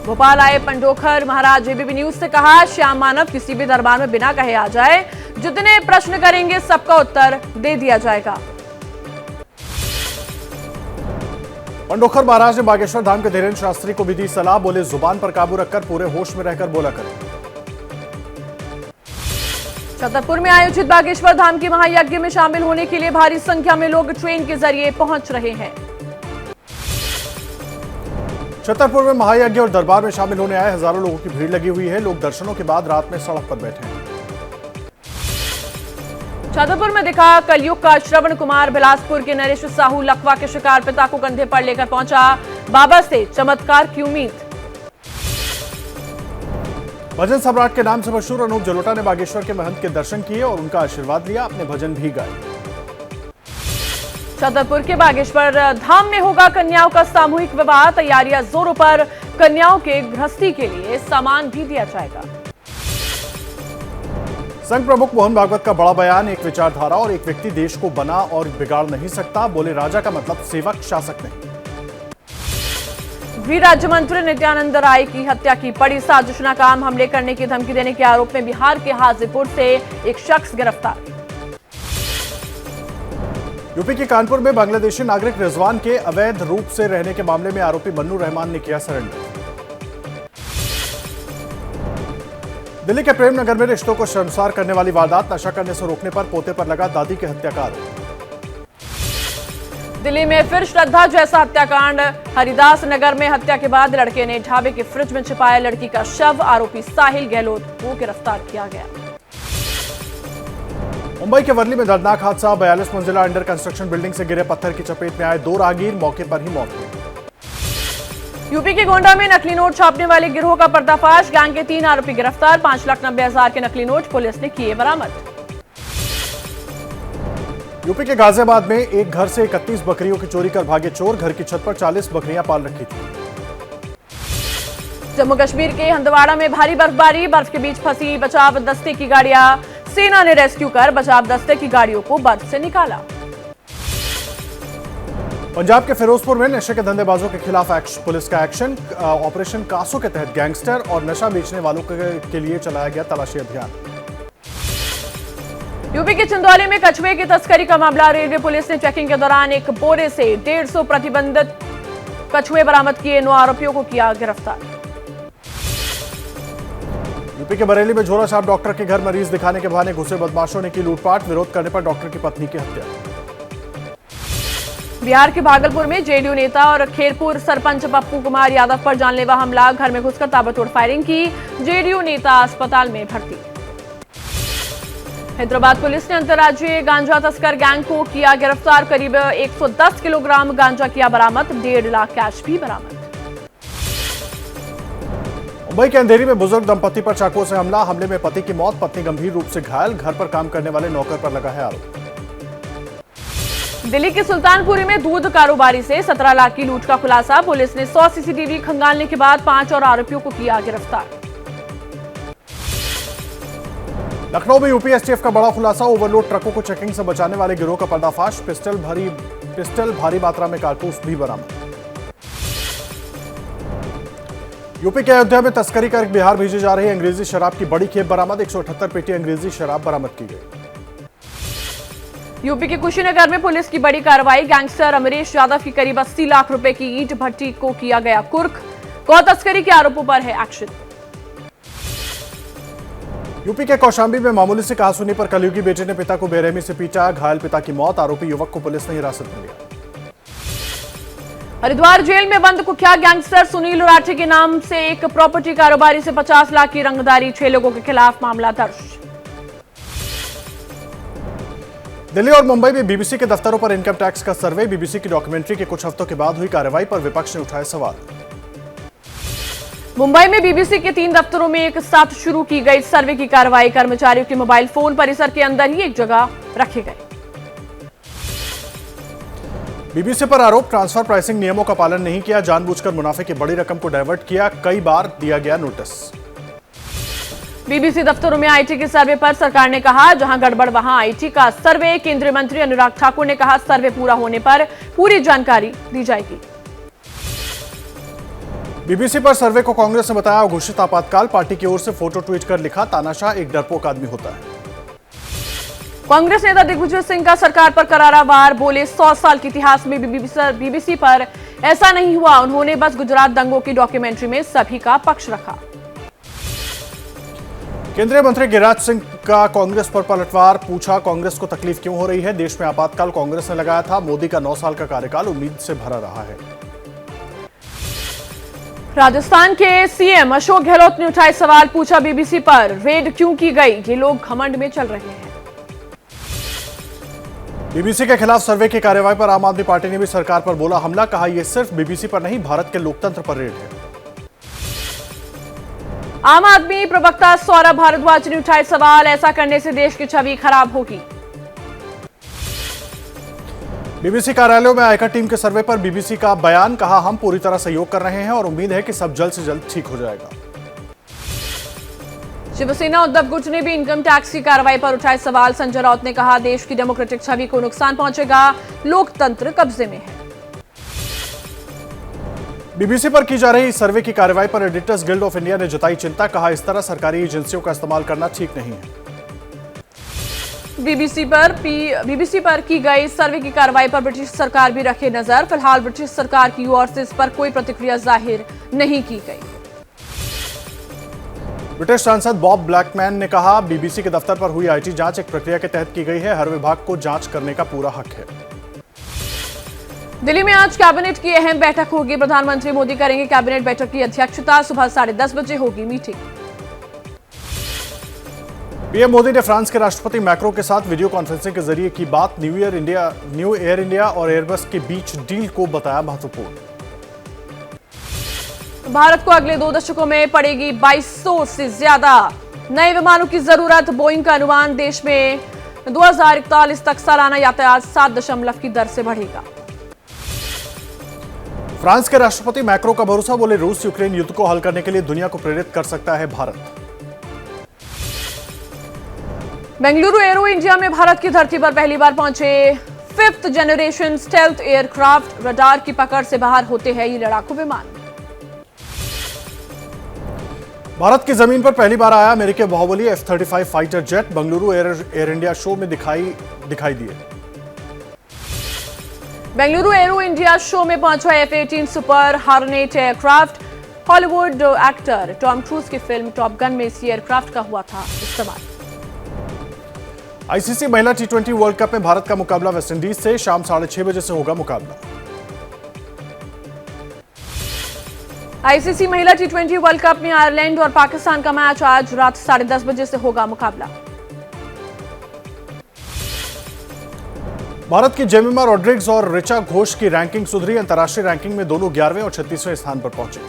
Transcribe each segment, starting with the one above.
भोपाल आए पंडोखर महाराज ABP news से कहा, श्याम मानव किसी भी दरबार में बिना कहे आ जाए, जितने प्रश्न करेंगे सबका उत्तर दे दिया जाएगा। पंडोखर महाराज ने बागेश्वर धाम के धीरेन्द्र शास्त्री को भी दी सलाह, बोले जुबान पर काबू रखकर पूरे होश में रहकर बोला करें। छतरपुर में आयोजित बागेश्वर धाम के महायज्ञ में शामिल होने के लिए भारी संख्या में लोग ट्रेन के जरिए पहुंच रहे हैं। छतरपुर में महायज्ञ और दरबार में शामिल होने आए हजारों लोगों की भीड़ लगी हुई है। लोग दर्शनों के बाद रात में सड़क पर बैठे हैं। छतरपुर में दिखा कलयुग का श्रवण कुमार। बिलासपुर के नरेश साहू लकवा के शिकार पिता को कंधे पर लेकर पहुंचा, बाबा से चमत्कार की उम्मीद। भजन सम्राट के नाम से मशहूर अनूप जलोटा ने बागेश्वर के महंत के दर्शन किए और उनका आशीर्वाद लिया, अपने भजन भी गाए। छतरपुर के बागेश्वर धाम में होगा कन्याओं का सामूहिक विवाह, तैयारियां जोरों पर। कन्याओं के गृहस्थी के लिए सामान भी दिया जाएगा। संघ प्रमुख मोहन भागवत का बड़ा बयान, एक विचारधारा और एक व्यक्ति देश को बना और बिगाड़ नहीं सकता, बोले राजा का मतलब सेवक शासक नहीं। गृह राज्य मंत्री नित्यानंद राय की हत्या की बड़ी साजिश, नाकाम हमले करने की धमकी देने के आरोप में बिहार के हाजीपुर से एक शख्स गिरफ्तार। यूपी के कानपुर में बांग्लादेशी नागरिक रिजवान के अवैध रूप से रहने के मामले में आरोपी मन्नू रहमान ने किया सरेंडर। दिल्ली के प्रेम नगर में रिश्तों को शर्मसार करने वाली वारदात, नशा करने से रोकने पर पोते पर लगा दादी की हत्या का आरोप। दिल्ली में फिर श्रद्धा जैसा हत्याकांड, हरिदास नगर में हत्या के बाद लड़के ने ढाबे के फ्रिज में छिपाया लड़की का शव, आरोपी साहिल गहलोत को गिरफ्तार किया गया। मुंबई के वर्ली में दर्दनाक हादसा, 42 मंजिला अंडर कंस्ट्रक्शन बिल्डिंग से गिरे पत्थर की चपेट में आए 2 राहगीर, मौके पर ही मौत हुई। यूपी के गोंडा में नकली नोट छापने वाले गिरोह का पर्दाफाश, गैंग के 3 आरोपी गिरफ्तार, 5,90,000 के नकली नोट पुलिस ने किए बरामद। यूपी के गाजियाबाद में एक घर से 31 बकरियों की चोरी कर भागे चोर, घर की छत पर 40 बकरियां पाल रखी थी। जम्मू कश्मीर के हंदवाड़ा में भारी बर्फबारी, बर्फ के बीच फंसी बचाव दस्ते की गाड़ियां, सेना ने रेस्क्यू कर बचाव दस्ते की गाड़ियों को बर्फ से निकाला। पंजाब के फिरोजपुर में नशे के धंधेबाजों के खिलाफ पुलिस का एक्शन, ऑपरेशन कासो के तहत गैंगस्टर और नशा बेचने वालों के लिए चलाया गया तलाशी अभियान। यूपी के चिंदौली में कछुए की तस्करी का मामला, रेलवे पुलिस ने चेकिंग के दौरान एक बोरे से 150 प्रतिबंधित कछुए बरामद किए, 9 आरोपियों को किया गिरफ्तार। यूपी के बरेली में झोला छाप डॉक्टर के घर मरीज दिखाने के बहाने घुसे बदमाशों ने की लूटपाट, विरोध करने पर डॉक्टर की पत्नी की हत्या। बिहार के भागलपुर में जेडीयू नेता और खेरपुर सरपंच पप्पू कुमार यादव पर जानलेवा हमला, घर में घुसकर ताबड़तोड़ फायरिंग की, जेडीयू नेता अस्पताल में भर्ती। हैदराबाद पुलिस ने अंतर्राज्यीय गांजा तस्कर गैंग को किया गिरफ्तार, करीब 110 किलोग्राम गांजा किया बरामद, 1.5 लाख कैश भी बरामद। मुंबई के अंधेरी में बुजुर्ग दंपति पर चाकू से हमला, हमले में पति की मौत, पत्नी गंभीर रूप से घायल, घर पर काम करने वाले नौकर पर लगा है आरोप। दिल्ली के सुल्तानपुरी में दूध कारोबारी से 17 लाख की लूट का खुलासा, पुलिस ने 100 सीसीटीवी खंगालने के बाद 5 और आरोपियों को किया गिरफ्तार। लखनऊ में यूपी एसटीएफ का बड़ा खुलासा, ओवरलोड ट्रकों को चेकिंग से बचाने वाले गिरोह का पर्दाफाश, पिस्टल भारी मात्रा में कारतूस भी बरामद। यूपी के अयोध्या में तस्करी कर बिहार भेजी जा रही अंग्रेजी शराब की बड़ी खेप बरामद, 178 पेटी अंग्रेजी शराब बरामद की गई। यूपी के कुशीनगर में पुलिस की बड़ी कार्रवाई, गैंगस्टर अमरीश यादव की करीब 80 लाख रुपए की ईंट भट्टी को किया गया कुर्क, गौ तस्करी के आरोपों पर है एक्शन। यूपी के कौशांबी में मामूली से कहासुनी पर कलयुगी बेटे ने पिता को बेरहमी से पीटा, घायल पिता की मौत, आरोपी युवक को पुलिस ने हिरासत में लिया। हरिद्वार जेल में बंद कुख्यात गैंगस्टर सुनील राठी के नाम से एक प्रॉपर्टी कारोबारी से 50 लाख की रंगदारी, 6 लोगों के खिलाफ मामला दर्ज। दिल्ली और मुंबई में बीबीसी के दफ्तरों पर इनकम टैक्स का सर्वे, बीबीसी की डॉक्यूमेंट्री के कुछ हफ्तों के बाद हुई कार्रवाई पर विपक्ष ने उठाए सवाल। मुंबई में बीबीसी के 3 दफ्तरों में एक साथ शुरू की गई सर्वे की कार्रवाई, कर्मचारियों के मोबाइल फोन परिसर के अंदर ही एक जगह रखे गए। बीबीसी पर आरोप, ट्रांसफर प्राइसिंग नियमों का पालन नहीं किया, जानबूझकर मुनाफे की बड़ी रकम को डायवर्ट किया, कई बार दिया गया नोटिस। बीबीसी दफ्तरों में आईटी के सर्वे पर सरकार ने कहा जहां गड़बड़ वहां आईटी का सर्वे, केंद्रीय मंत्री अनुराग ठाकुर ने कहा सर्वे पूरा होने पर पूरी जानकारी दी जाएगी। बीबीसी पर सर्वे को कांग्रेस ने बताया घोषित आपातकाल। पार्टी की ओर से फोटो ट्वीट कर लिखा, तानाशाह एक डरपोक आदमी होता है। कांग्रेस नेता दिग्विजय सिंह का सरकार पर करारा वार, बोले 100 साल के इतिहास में बीबीसी पर ऐसा नहीं हुआ। उन्होंने बस गुजरात दंगों की डॉक्यूमेंट्री में सभी का पक्ष रखा। केंद्रीय मंत्री गिरिराज सिंह का कांग्रेस पर पलटवार, पूछा कांग्रेस को तकलीफ क्यों हो रही है। देश में आपातकाल कांग्रेस ने लगाया था, मोदी का 9 साल का कार्यकाल उम्मीद से भरा रहा है। राजस्थान के सीएम अशोक गहलोत ने उठाए सवाल, पूछा बीबीसी पर रेड क्यों की गई, ये लोग घमंड में चल रहे हैं। बीबीसी के खिलाफ सर्वे की कार्रवाई पर आम आदमी पार्टी ने भी सरकार पर बोला हमला, कहा यह सिर्फ बीबीसी पर नहीं भारत के लोकतंत्र पर रेड है। आम आदमी प्रवक्ता सौरभ भारद्वाज ने उठाए सवाल, ऐसा करने से देश की छवि खराब होगी। बीबीसी कार्यालयों में आयकर टीम के सर्वे पर बीबीसी का बयान, कहा हम पूरी तरह सहयोग कर रहे हैं और उम्मीद है कि सब जल्द से जल्द ठीक हो जाएगा। शिवसेना उद्धव गुट ने भी इनकम टैक्स की कार्रवाई पर उठाए सवाल। संजय राउत ने कहा देश की डेमोक्रेटिक छवि को नुकसान पहुंचेगा, लोकतंत्र कब्जे में है। बीबीसी पर की जा रही सर्वे की कार्रवाई पर एडिटर्स गिल्ड ऑफ इंडिया ने जताई चिंता, कहा इस तरह सरकारी एजेंसियों का इस्तेमाल करना ठीक नहीं है। बीबीसी पर की गई सर्वे की कार्रवाई पर ब्रिटिश सरकार भी रखे नजर। फिलहाल ब्रिटिश सरकार की ओर से इस पर कोई प्रतिक्रिया जाहिर नहीं की गई। ब्रिटिश सांसद बॉब ब्लैकमैन ने कहा बीबीसी के दफ्तर पर हुई आईटी जांच एक प्रक्रिया के तहत की गई है, हर विभाग को जांच करने का पूरा हक है। दिल्ली में आज कैबिनेट की अहम बैठक होगी। प्रधानमंत्री मोदी करेंगे कैबिनेट बैठक की अध्यक्षता। सुबह 10:30 बजे होगी मीटिंग। पीएम मोदी ने फ्रांस के राष्ट्रपति मैक्रो के साथ वीडियो कॉन्फ्रेंसिंग के जरिए की बात। न्यू एयर इंडिया और एयरबस के बीच डील को बताया महत्वपूर्ण। भारत को अगले 2 दशकों में पड़ेगी 2200 से ज्यादा नए विमानों की जरूरत। बोइंग का अनुमान, देश में 2041 तक सालाना यातायात 7 की दर से बढ़ेगा। फ्रांस के राष्ट्रपति मैक्रो का भरोसा, बोले रूस यूक्रेन युद्ध को हल करने के लिए दुनिया को प्रेरित कर सकता है भारत। बेंगलुरु एरो इंडिया में भारत की धरती पर पहली बार पहुंचे 5th generation stealth aircraft. Radar की पकड़ से बाहर होते हैं ये लड़ाकू विमान। भारत की जमीन पर पहली बार आया अमेरिकी Baahubali F-35 fighter jet. Bengaluru air India show में दिखाई दिए। बेंगलुरु एरो इंडिया शो में पहुंचा F-18 super hornet aircraft. Hollywood actor Tom Cruise की फिल्म टॉप गन में इसी एयरक्राफ्ट का हुआ था इस्तेमाल। आईसीसी महिला T20 वर्ल्ड कप में भारत का मुकाबला वेस्टइंडीज से। शाम 6:30 बजे से होगा मुकाबला। आईसीसी महिला T20 वर्ल्ड कप में आयरलैंड और पाकिस्तान का मैच आज रात 10:30 बजे से होगा मुकाबला। भारत की जेमिमा रॉड्रिग्स और ऋचा घोष की रैंकिंग सुधरी। अंतर्राष्ट्रीय रैंकिंग में दोनों 11वें और 36वें स्थान पर पहुंचे।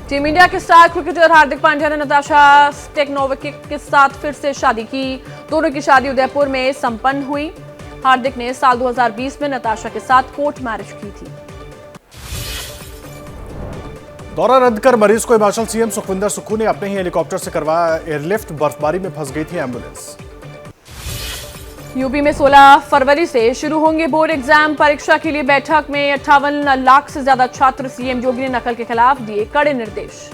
टीम इंडिया के स्टार क्रिकेटर हार्दिक पांड्या ने नताशा स्टेक्नोविक के साथ फिर से शादी की। दोनों की शादी उदयपुर में संपन्न हुई। हार्दिक ने साल 2020 में नताशा के साथ कोर्ट मैरिज की थी। दौरा रद्द कर मरीज को हिमाचल सीएम सुखविंदर सुक्खू ने अपने ही हेलीकॉप्टर से करवाया एयरलिफ्ट। बर्फबारी में फंस गई थी एम्बुलेंस। यूपी में 16 फरवरी से शुरू होंगे बोर्ड एग्जाम। परीक्षा के लिए बैठक में 58 लाख से ज्यादा छात्र। सीएम योगी ने नकल के खिलाफ दिए कड़े निर्देश।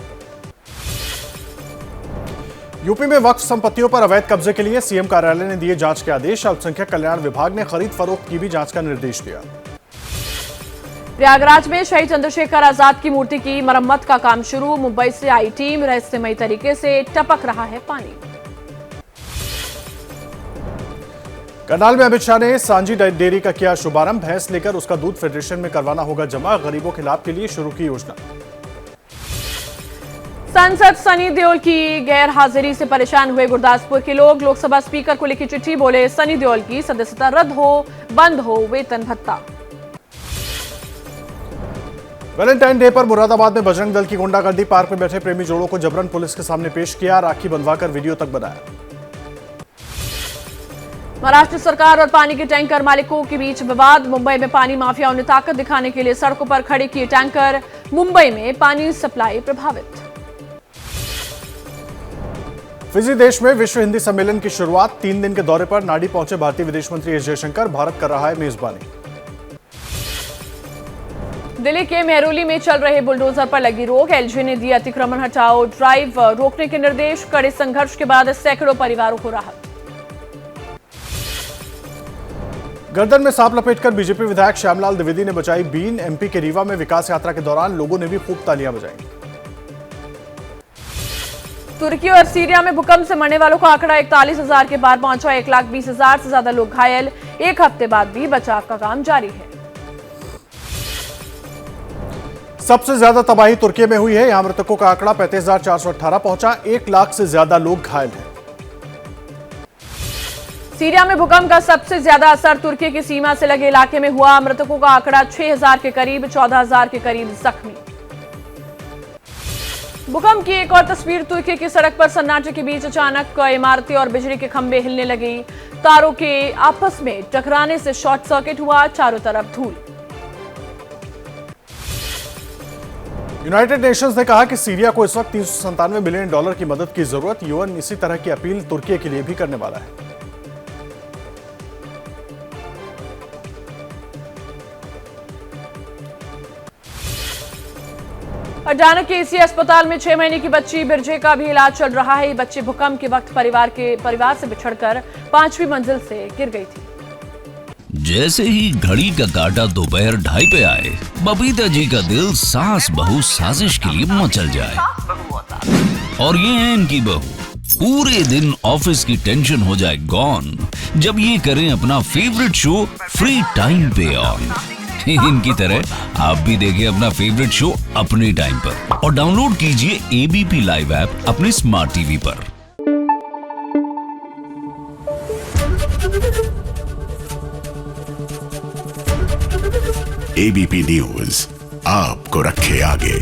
यूपी में वक्फ संपत्तियों पर अवैध कब्जे के लिए सीएम कार्यालय ने दिए जांच के आदेश। अल्पसंख्यक कल्याण विभाग ने खरीद फरोख्त की भी जांच का निर्देश दिया। प्रयागराज में शहीद चंद्रशेखर आजाद की मूर्ति की मरम्मत का काम शुरू। मुंबई से आई टीम, रहस्यमयी तरीके से टपक रहा है पानी। करनाल में अमित शाह ने सांझी डेयरी का किया शुभारंभ। भैंस लेकर उसका दूध फेडरेशन में करवाना होगा जमा। गरीबों के लाभ के लिए शुरू की योजना। सांसद सनी देओल की गैर हाजिरी से परेशान हुए गुरदासपुर के लोग। लोकसभा स्पीकर को लिखी चिट्ठी, बोले सनी देओल की सदस्यता रद्द हो, बंद हो वेतन भत्ता। वैलेंटाइन डे पर मुरादाबाद में बजरंग दल की गुंडागर्दी। पार्क में बैठे प्रेमी जोड़ों को जबरन पुलिस के सामने पेश किया। राखी बंधवाकर वीडियो तक बनाया। महाराष्ट्र सरकार और पानी के टैंकर मालिकों के बीच विवाद। मुंबई में पानी माफियाओं ने ताकत दिखाने के लिए सड़कों पर खड़े किए टैंकर। मुंबई में पानी सप्लाई प्रभावित। फिजी देश में विश्व हिंदी सम्मेलन की शुरुआत। 3 दिन के दौरे पर नाडी पहुंचे भारतीय विदेश मंत्री एस जयशंकर। भारत कर रहा है मेजबानी। दिल्ली के मेहरौली में चल रहे बुलडोजर पर लगी रोक। एलजी ने दी अतिक्रमण हटाओ ड्राइव रोकने के निर्देश। कड़े संघर्ष के बाद सैकड़ों परिवारों को राहत। गर्दन में सांप लपेटकर बीजेपी विधायक श्यामलाल द्विवेदी ने बचाई बीन। एमपी के रीवा में विकास यात्रा के दौरान लोगों ने भी खूब तालियां बजाई। तुर्की और सीरिया में भूकंप से मरने वालों का आंकड़ा 41,000 के पार पहुंचा। 1,20,000 से ज्यादा लोग घायल। एक हफ्ते बाद भी बचाव का काम जारी है। सबसे ज्यादा तबाही तुर्की में हुई है। यहां मृतकों का आंकड़ा 35,418 पहुंचा। 1 लाख से ज्यादा लोग घायल हैं। सीरिया में भूकंप का सबसे ज्यादा असर तुर्की की सीमा से लगे इलाके में हुआ। मृतकों का आंकड़ा 6,000 के करीब, 14,000 के करीब जख्मी। भूकंप की एक और तस्वीर तुर्की की सड़क पर सन्नाटे के बीच अचानक इमारतें और बिजली के खंभे हिलने लगे। तारों के आपस में टकराने से शॉर्ट सर्किट हुआ। चारों तरफ धूल। यूनाइटेड नेशंस ने कहा कि सीरिया को इस वक्त $397 बिलियन की मदद की जरूरत। यूएन इसी तरह की अपील तुर्की के लिए भी करने वाला है। अचानक के इसी अस्पताल में 6 महीने की बच्ची बिरजे का भी इलाज चल रहा है। ये बच्ची भूकंप के वक्त परिवार से बिछड़कर 5वीं मंजिल से गिर गई थी। जैसे ही घड़ी का काटा दोपहर 2:30 पे आए, बबीता जी का दिल सास बहू साजिश के लिए मचल जाए। और ये है इनकी बहू, पूरे दिन ऑफिस की टेंशन हो जाए गॉन जब ये करें अपना फेवरेट शो फ्री टाइम पे ऑन। इनकी तरह आप भी देखिए अपना फेवरेट शो अपने टाइम पर और डाउनलोड कीजिए एबीपी लाइव ऐप अपने स्मार्ट टीवी पर। एबीपी न्यूज आपको रखे आगे।